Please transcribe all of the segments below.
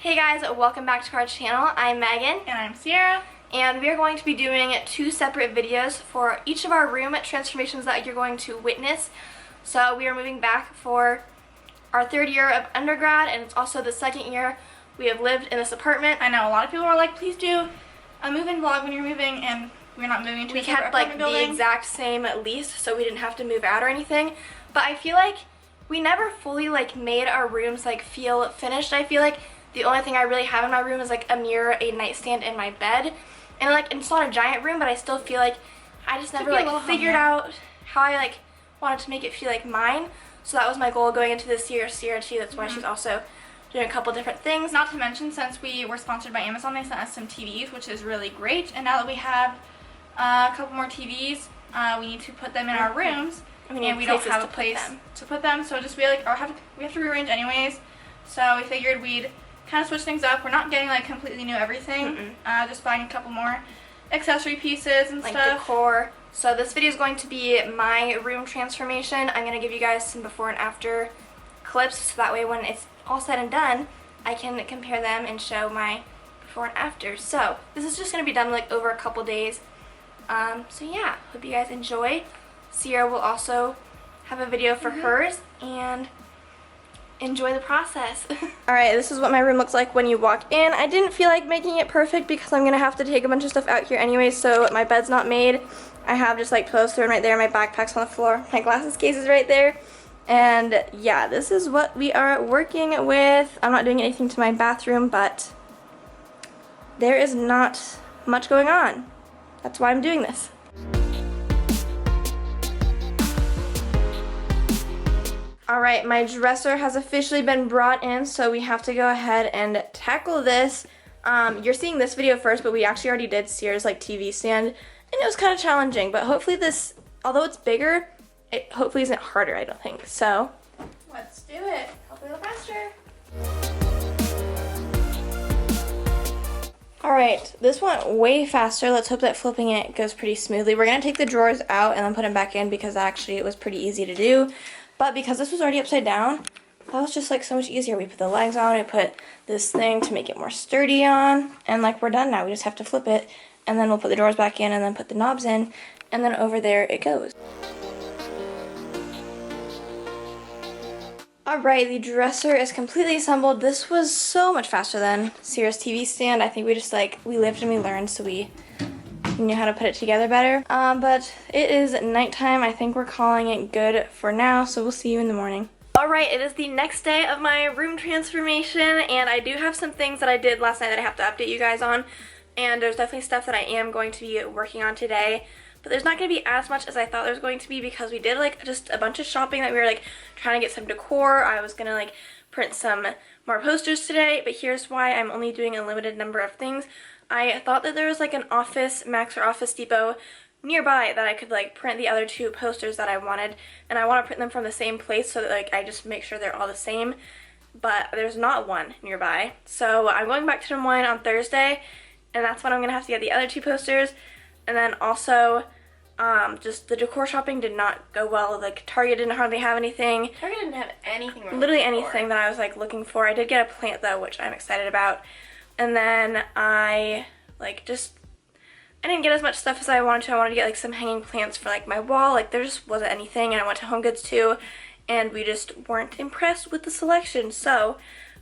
Hey guys, welcome back to our channel. I'm Megan. And I'm Ciera. And we are going to be doing two separate videos for each of our room transformations that you're going to witness. So we are moving back for our third year of undergrad, and it's also the second year we have lived in this apartment. I know a lot of people were like, please do a move-in vlog when you're moving, and we're not moving to a separate apartment building. We kept the exact same lease, so we didn't have to move out or anything. But I feel like we never fully made our rooms feel finished. I feel like the only thing I really have in my room is a mirror, a nightstand, and my bed. And it's not a giant room, but I still feel like I just never figured out how I wanted to make it feel like mine. So that was my goal going into this year. Ciera too, that's why she's also doing a couple different things. Not to mention, since we were sponsored by Amazon, they sent us some TVs, which is really great. And now that we have a couple more TVs, we need to put them in our rooms, and we don't have a place to put them. So just we have to rearrange anyways. So we figured we'd kind of switch things up. We're not getting completely new everything. Just buying a couple more accessory pieces and stuff. Decor. So this video is going to be my room transformation. I'm going to give you guys some before and after clips, so that way when it's all said and done, I can compare them and show my before and after. So this is just going to be done over a couple days. So yeah, hope you guys enjoy. Ciera will also have a video for hers, and enjoy the process. Alright, this is what my room looks like when you walk in. I didn't feel like making it perfect because I'm going to have to take a bunch of stuff out here anyway, so my bed's not made. I have just pillows thrown right there, my backpack's on the floor, my glasses case is right there. And yeah, this is what we are working with. I'm not doing anything to my bathroom, but there is not much going on. That's why I'm doing this. Alright, my dresser has officially been brought in, so we have to go ahead and tackle this. You're seeing this video first, but we actually already did Ciera's TV stand, and it was kind of challenging, but hopefully this, although it's bigger, it hopefully isn't harder, I don't think. So, let's do it. Hopefully it'll faster. Alright, this went way faster. Let's hope that flipping it goes pretty smoothly. We're going to take the drawers out and then put them back in because actually it was pretty easy to do. But because this was already upside down, that was just so much easier. We put the legs on, we put this thing to make it more sturdy on, and we're done now. We just have to flip it, and then we'll put the drawers back in and then put the knobs in, and then over there it goes. Alright, the dresser is completely assembled. This was so much faster than Ciera's TV stand. I think we just we lived and we learned, so we knew how to put it together better. But it is nighttime. I think we're calling it good for now, so we'll see you in the morning. Alright, it is the next day of my room transformation, and I do have some things that I did last night that I have to update you guys on, and there's definitely stuff that I am going to be working on today. But there's not going to be as much as I thought there was going to be because we did just a bunch of shopping that we were trying to get some decor. I was going to print some more posters today, but here's why I'm only doing a limited number of things. I thought that there was an Office Max or Office Depot nearby that I could print the other two posters that I wanted, and I want to print them from the same place so that I just make sure they're all the same, but there's not one nearby. So I'm going back to Des Moines on Thursday, and that's when I'm going to have to get the other two posters. And then also just the decor shopping did not go well. Target didn't hardly have anything. Target didn't have anything. Literally anything that I was looking for. I did get a plant though, which I'm excited about. And then I I didn't get as much stuff as I wanted to. I wanted to get some hanging plants for my wall. There just wasn't anything. And I went to Home Goods too, and we just weren't impressed with the selection. So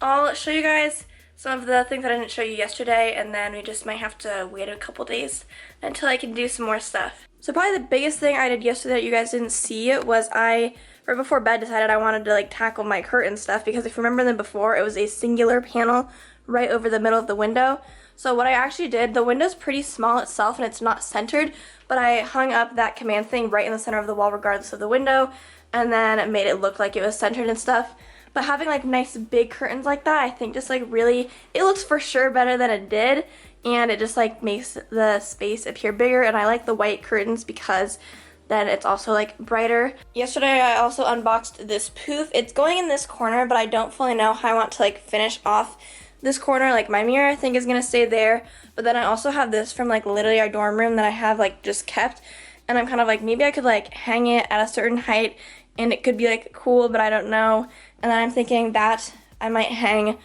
I'll show you guys some of the things that I didn't show you yesterday, and then we just might have to wait a couple days until I can do some more stuff. So probably the biggest thing I did yesterday that you guys didn't see was right before bed, decided I wanted to tackle my curtain stuff, because if you remember them before, it was a singular panel right over the middle of the window. So what I actually did, the window's pretty small itself and it's not centered, but I hung up that command thing right in the center of the wall regardless of the window, and then made it look like it was centered and stuff. But having nice big curtains like that, I think just really, it looks for sure better than it did, and it just makes the space appear bigger. And I like the white curtains because then it's also brighter. Yesterday I also unboxed this poof. It's going in this corner, but I don't fully know how I want to finish off this corner. My mirror I think is gonna stay there, but then I also have this from literally our dorm room that I have just kept, and I'm kind of maybe I could hang it at a certain height and it could be cool, but I don't know. And then I'm thinking that I might hang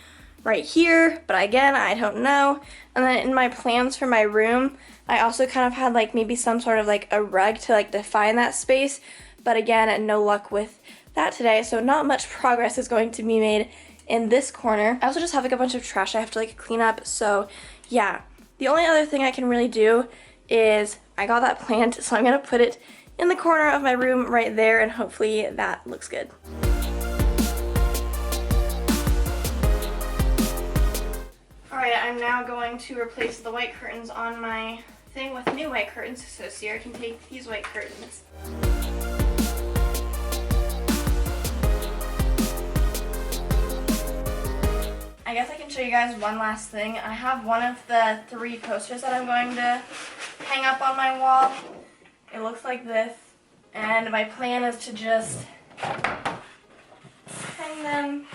right here, but again, I don't know. And then in my plans for my room, I also kind of had like maybe some sort of like a rug to like define that space, but again, no luck with that today, so not much progress is going to be made in this corner. I also just have like a bunch of trash I have to like clean up, so yeah. The only other thing I can really do is I got that plant, so I'm gonna put it in the corner of my room right there, and hopefully that looks good. Alright, I'm now going to replace the white curtains on my thing with new white curtains, so Ciera can take these white curtains. I guess I can show you guys one last thing. I have one of the 3 posters that I'm going to hang up on my wall. It looks like this, and my plan is to just hang them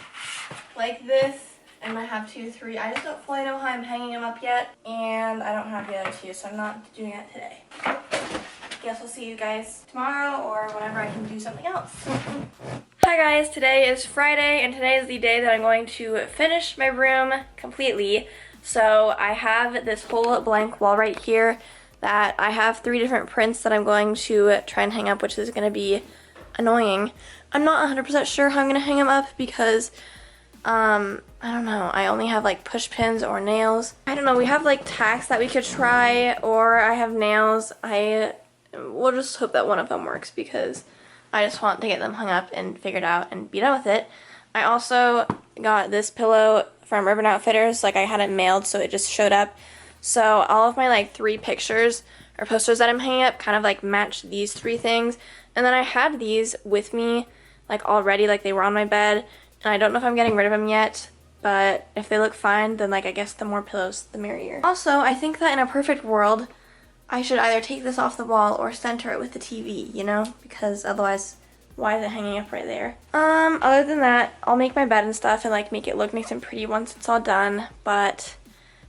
like this. And I have 2, 3. I just don't fully know how I'm hanging them up yet, and I don't have the other 2, so I'm not doing that today. Guess we'll see you guys tomorrow or whenever I can do something else. Hi guys, today is Friday, and today is the day that I'm going to finish my room completely. So I have this whole blank wall right here that I have 3 different prints that I'm going to try and hang up, which is going to be annoying. I'm not 100% sure how I'm going to hang them up because I don't know, I only have like push pins or nails. I don't know, we have like tacks that we could try, or I have nails. We'll just hope that one of them works because I just want to get them hung up and figured out and be done with it. I also got this pillow from Urban Outfitters, like I had it mailed so it just showed up. So all of my like 3 pictures or posters that I'm hanging up kind of like match these 3 things. And then I had these with me like already, like they were on my bed. And I don't know if I'm getting rid of them yet, but if they look fine, then like I guess the more pillows, the merrier. Also, I think that in a perfect world, I should either take this off the wall or center it with the TV, you know? Because otherwise, why is it hanging up right there? Other than that, I'll make my bed and stuff and like make it look nice and pretty once it's all done, but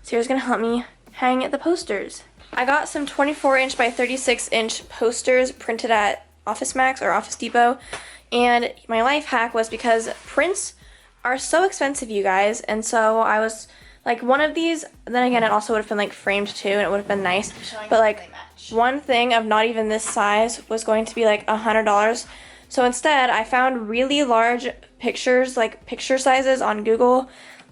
Ciera's gonna help me hang the posters. I got some 24-inch by 36-inch posters printed at Office Max or Office Depot. And my life hack was because prints are so expensive, you guys, and so I was like, one of these, then again it also would have been like framed too and it would have been nice, but like one thing of not even this size was going to be like $100. So instead I found really large pictures, like picture sizes on Google,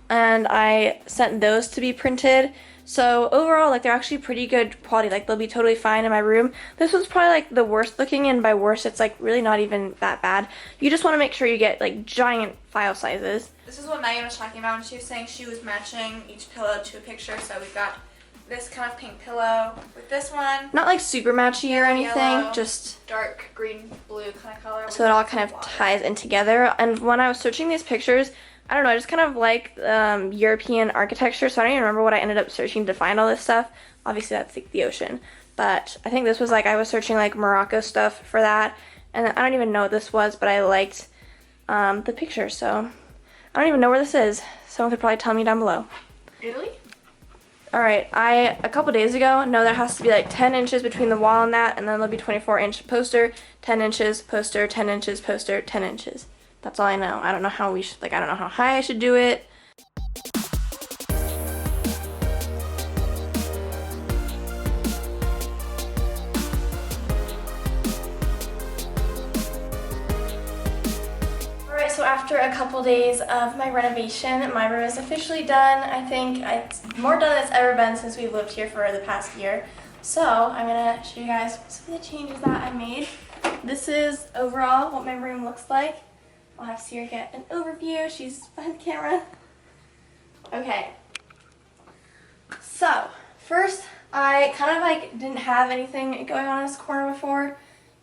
and I sent those to be printed. So overall, like, they're actually pretty good quality. Like, they'll be totally fine in my room. This was probably like the worst looking, and by worst, it's like really not even that bad. You just want to make sure you get like giant file sizes. This is what Megan was talking about, and she was saying she was matching each pillow to a picture. So we've got this kind of pink pillow with this one. Not like super matchy or anything, yellow, just dark green blue kind of color. So it all kind of ties in together. And when I was searching these pictures, I don't know, I just kind of like European architecture, so I don't even remember what I ended up searching to find all this stuff. Obviously that's like the ocean. But I think this was like, I was searching like Morocco stuff for that, and I don't even know what this was, but I liked the picture, so I don't even know where this is. Someone could probably tell me down below. Italy? Alright, a couple days ago, know there has to be like 10 inches between the wall and that, and then there'll be 24-inch poster, 10 inches, poster, 10 inches, poster, 10 inches. That's all I know. I don't know how I don't know how high I should do it. Alright, so after a couple days of my renovation, my room is officially done. I think it's more done than it's ever been since we've lived here for the past year. So I'm gonna show you guys some of the changes that I made. This is overall what my room looks like. I'll have Ciera get an overview. She's behind the camera. Okay. So, first, I kind of like didn't have anything going on in this corner before.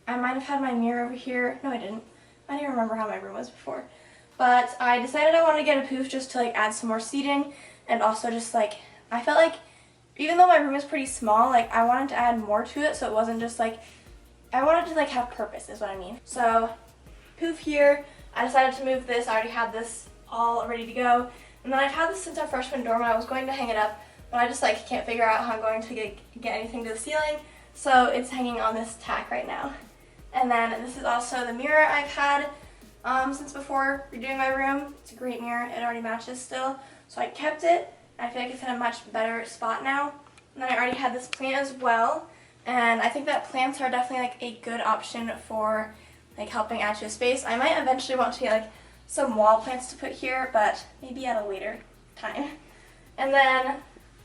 I might have had my mirror over here. No, I didn't. I don't even remember how my room was before. But I decided I wanted to get a poof just to like add some more seating, and also just like, I felt like even though my room is pretty small, like I wanted to add more to it so it wasn't just like, I wanted to like have purpose is what I mean. So, poof here. I decided to move this. I already had this all ready to go. And then I've had this since our freshman dorm, and I was going to hang it up, but I just like can't figure out how I'm going to get anything to the ceiling. So it's hanging on this tack right now. And then this is also the mirror I've had since before redoing my room. It's a great mirror. It already matches still. So I kept it. I feel like it's in a much better spot now. And then I already had this plant as well. And I think that plants are definitely like a good option for like helping add to a space. I might eventually want to get like some wall plants to put here, but maybe at a later time. And then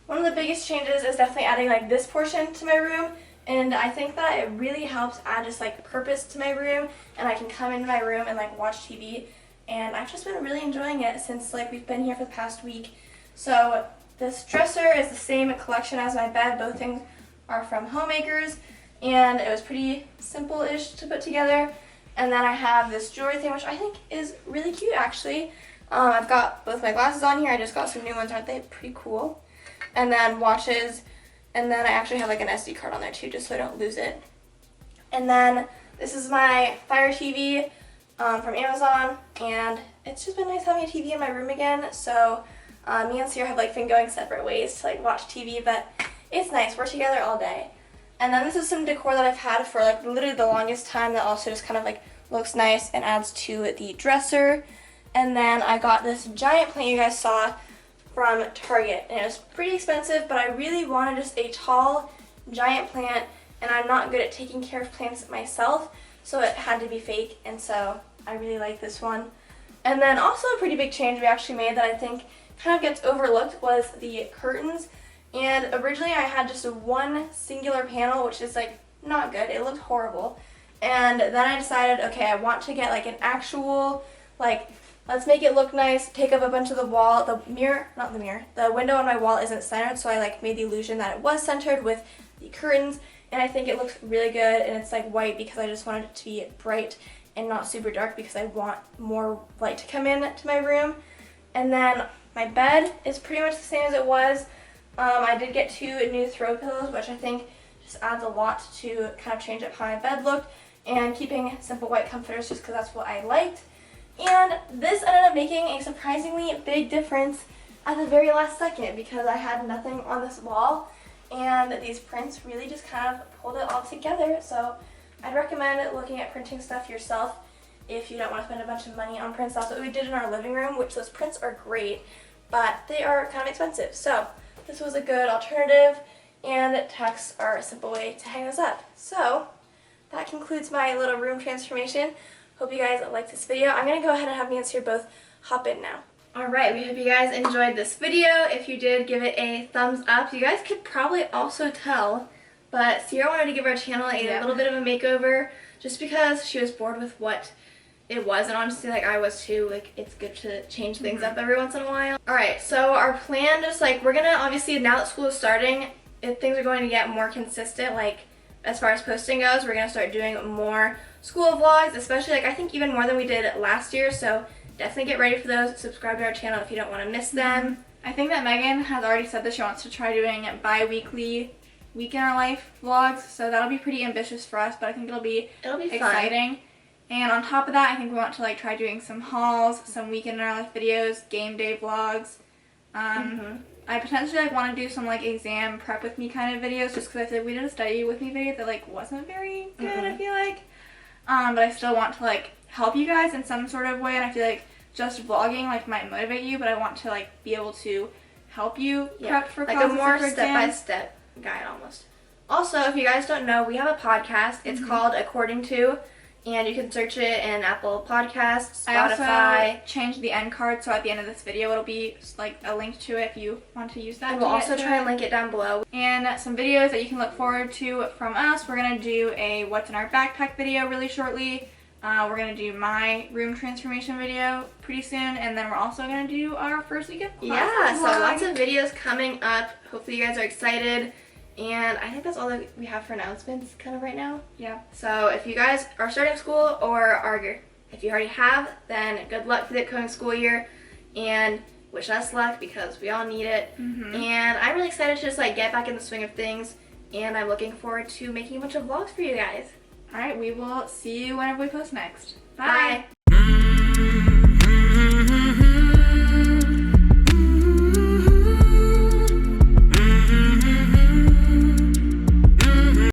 one of the biggest changes is definitely adding like this portion to my room. And I think that it really helps add just like purpose to my room, and I can come into my room and like watch TV. And I've just been really enjoying it since like we've been here for the past week. So this dresser is the same collection as my bed. Both things are from Homemakers, and it was pretty simple-ish to put together. And then I have this jewelry thing, which I think is really cute actually. I've got both my glasses on here. I just got some new ones. Aren't they pretty cool? And then watches, and then I actually have like an SD card on there too, just so I don't lose it. And then this is my Fire TV from Amazon, and it's just been nice having a TV in my room again. So me and Ciera have like been going separate ways to like watch TV, but it's nice. We're together all day. And then this is some decor that I've had for like literally the longest time that also just kind of like looks nice and adds to the dresser. And then I got this giant plant you guys saw from Target, and it was pretty expensive, but I really wanted just a tall giant plant, and I'm not good at taking care of plants myself, so it had to be fake, and so I really like this one. And then also a pretty big change we actually made that I think kind of gets overlooked was the curtains. And originally I had just one singular panel, which is like not good. It looked horrible. And then I decided, okay, I want to get like an actual, like, let's make it look nice, take up a bunch of the wall. The window on my wall isn't centered, so I like made the illusion that it was centered with the curtains. And I think it looks really good, and it's like white because I just wanted it to be bright and not super dark because I want more light to come in to my room. And then my bed is pretty much the same as it was. I did get 2 new throw pillows, which I think just adds a lot to kind of change up how my bed looked, and keeping simple white comforters just because that's what I liked. And this ended up making a surprisingly big difference at the very last second because I had nothing on this wall, and these prints really just kind of pulled it all together. So I'd recommend looking at printing stuff yourself if you don't want to spend a bunch of money on prints. That's what we did in our living room, which those prints are great, but they are kind of expensive. So this was a good alternative, and tacks are a simple way to hang this up. So that concludes my little room transformation. Hope you guys liked this video. I'm going to go ahead and have me and Ciera both hop in now. Alright, we hope you guys enjoyed this video. If you did, give it a thumbs up. You guys could probably also tell, but Ciera wanted to give our channel a little bit of a makeover just because she was bored with what it was, and honestly, like I was too. Like, it's good to change things up every once in a while. Alright, so our plan, just like, we're gonna, obviously, now that school is starting, if things are going to get more consistent, like, as far as posting goes, we're gonna start doing more school vlogs, especially, like, I think even more than we did last year, so definitely get ready for those. Subscribe to our channel if you don't want to miss them. I think that Megan has already said that she wants to try doing bi-weekly week in our life vlogs, so that'll be pretty ambitious for us, but I think it'll be exciting. Fun. And on top of that, I think we want to like try doing some hauls, some weekend in our life videos, game day vlogs. I potentially like want to do some like exam prep with me kind of videos, just because I feel like we did a study with me video that like wasn't very good. I feel like, but I still want to like help you guys in some sort of way, and I feel like just vlogging like might motivate you, but I want to like be able to help you prep for like classes, a more step-by-step guide almost. Also, if you guys don't know, we have a podcast. It's called According To, and you can search it in Apple Podcasts, Spotify. I also changed the end card, so at the end of this video it'll be like a link to it if you want to use that. And we'll also try and link it down below. And some videos that you can look forward to from us. We're going to do a what's in our backpack video really shortly. We're going to do my room transformation video pretty soon, and then we're also going to do our first week of class. Yeah, so lots of videos coming up. Hopefully you guys are excited. And I think that's all that we have for announcements kind of right now. Yeah. So if you guys are starting school or if you already have, then good luck for the upcoming school year. And wish us luck because we all need it. And I'm really excited to just like get back in the swing of things. And I'm looking forward to making a bunch of vlogs for you guys. Alright, we will see you whenever we post next. Bye.